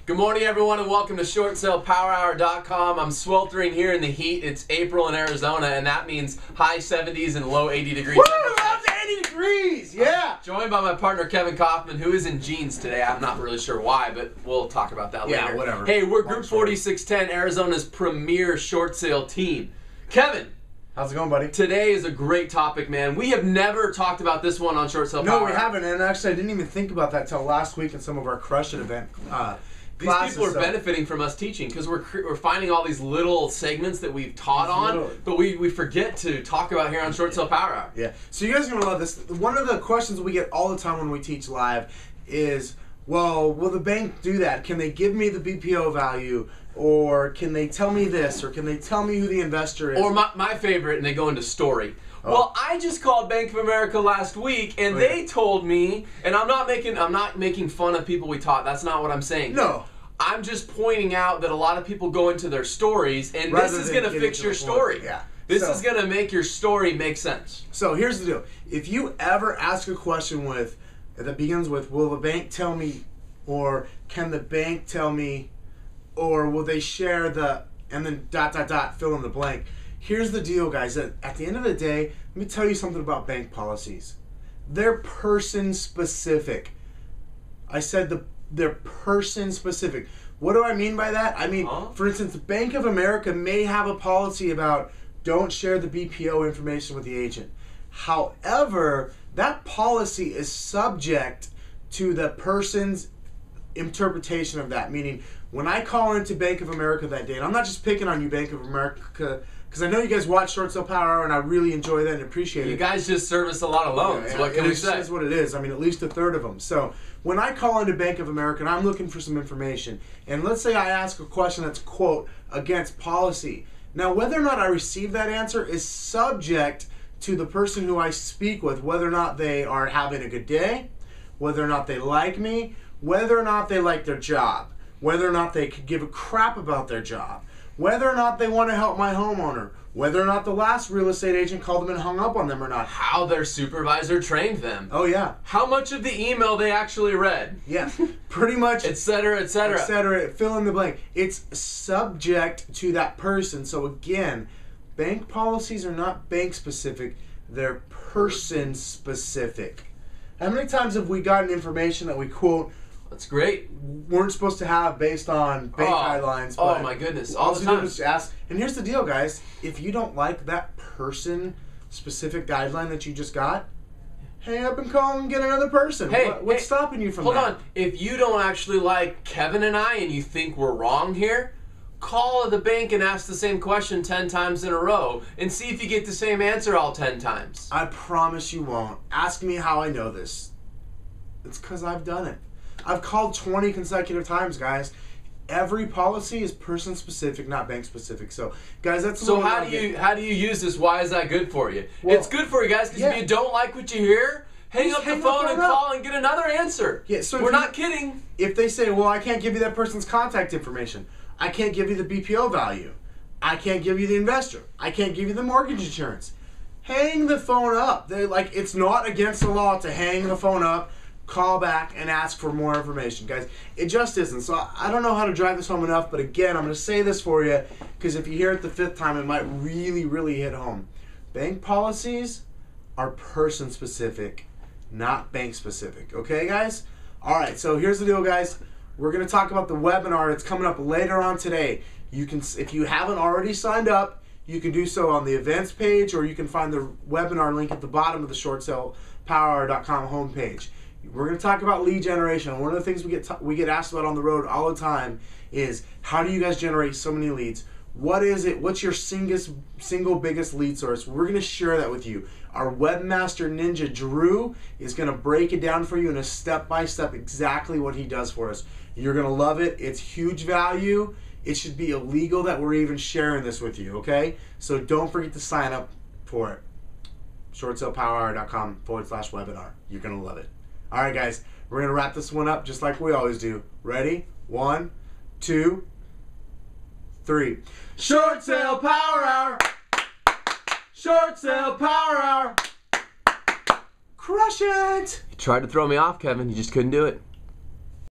Good morning, everyone, and welcome to ShortSalePowerHour.com. I'm sweltering here in the heat. It's April in Arizona, and that means high 70s and low 80 degrees. Woo! Up to 80 degrees! Yeah! I'm joined by my partner, Kevin Kauffman, who is in jeans today. I'm not really sure why, but we'll talk about that later. Yeah, whatever. Hey, we're Group 4610, Arizona's premier short sale team. Kevin. How's it going, buddy? Today is a great topic, man. We have never talked about this one on Short Sale Power. No, we haven't, and actually I didn't even think about that till last week in some of our Crush It event These classes, people are benefiting from us teaching because we're finding all these little segments that we've taught on, but we forget to talk about here on Short Sale Power Hour. Yeah. So you guys are going to love this. One of the questions we get all the time when we teach live is, well, will the bank do that? Can they give me the BPO value? Or can they tell me this? Or can they tell me who the investor is? Or my favorite, and they go into story. Oh. Well, I just called Bank of America last week, and they told me, and I'm not making fun of people we taught. That's not what I'm saying. No. I'm just pointing out that a lot of people go into their stories, and this is going to fix your story. Yeah. This is going to make your story make sense. So here's the deal. If you ever ask a question that begins with, will the bank tell me, or can the bank tell me, or will they share the, and then ... fill in the blank. Here's the deal, guys. At the end of the day, let me tell you something about bank policies. They're person specific. I said they're person specific. What do I mean by that? I mean, for instance, Bank of America may have a policy about don't share the BPO information with the agent. However, that policy is subject to the person's interpretation of that. Meaning, when I call into Bank of America that day, and I'm not just picking on you, Bank of America, because I know you guys watch Short Sale Power Hour, and I really enjoy that and appreciate it. You guys just service a lot of loans. Yeah, what can we say? That's what it is. I mean, at least a third of them. So when I call into Bank of America and I'm looking for some information, and let's say I ask a question that's, quote, against policy. Now, whether or not I receive that answer is subject to the person who I speak with, whether or not they are having a good day, whether or not they like me, whether or not they like their job, whether or not they could give a crap about their job, whether or not they want to help my homeowner, whether or not the last real estate agent called them and hung up on them or not. How their supervisor trained them. Oh, yeah. How much of the email they actually read. Yeah, pretty much. Et cetera, et cetera. Et cetera, fill in the blank. It's subject to that person. So again, bank policies are not bank specific, they're person specific. How many times have we gotten information that we quote, that's great, weren't supposed to have based on bank guidelines? Oh my goodness, all the time. Ask. And here's the deal, guys. If you don't like that person-specific guideline that you just got, hang up and call and get another person. Hey, what's stopping you from that? Hold on. If you don't actually like Kevin and I and you think we're wrong here, call the bank and ask the same question 10 times in a row and see if you get the same answer all 10 times. I promise you won't. Ask me how I know this. It's because I've done it. I've called 20 consecutive times, guys. Every policy is person specific, not bank specific. So, guys, that's so how do you use this? Why is that good for you? Well, it's good for you guys because if you don't like what you hear, hang up the phone and call and get another answer. Yeah, so we're not kidding. If they say, well, I can't give you that person's contact information, I can't give you the BPO value, I can't give you the investor, I can't give you the mortgage insurance, hang the phone up. It's not against the law to hang the phone up, call back, and ask for more information, guys. It just isn't. So I don't know how to drive this home enough, but again, I'm going to say this for you because if you hear it the 5th time, it might really, really hit home. Bank policies are person specific, not bank specific. Okay, guys? All right, so here's the deal, guys. We're going to talk about the webinar that's coming up later on today. You can, if you haven't already signed up, you can do so on the events page, or you can find the webinar link at the bottom of the ShortSalePowerHour.com homepage. We're going to talk about lead generation. One of the things we get asked about on the road all the time is, how do you guys generate so many leads? What is it? What's your single biggest lead source? We're going to share that with you. Our webmaster ninja Drew is going to break it down for you in a step-by-step exactly what he does for us. You're going to love it. It's huge value. It should be illegal that we're even sharing this with you, okay? So don't forget to sign up for it. ShortSalePowerHour.com/webinar. You're going to love it. All right, guys, we're going to wrap this one up just like we always do. Ready? 1, 2, 3. Short Sale Power Hour. Short Sale Power Hour. Crush it. You tried to throw me off, Kevin. You just couldn't do it.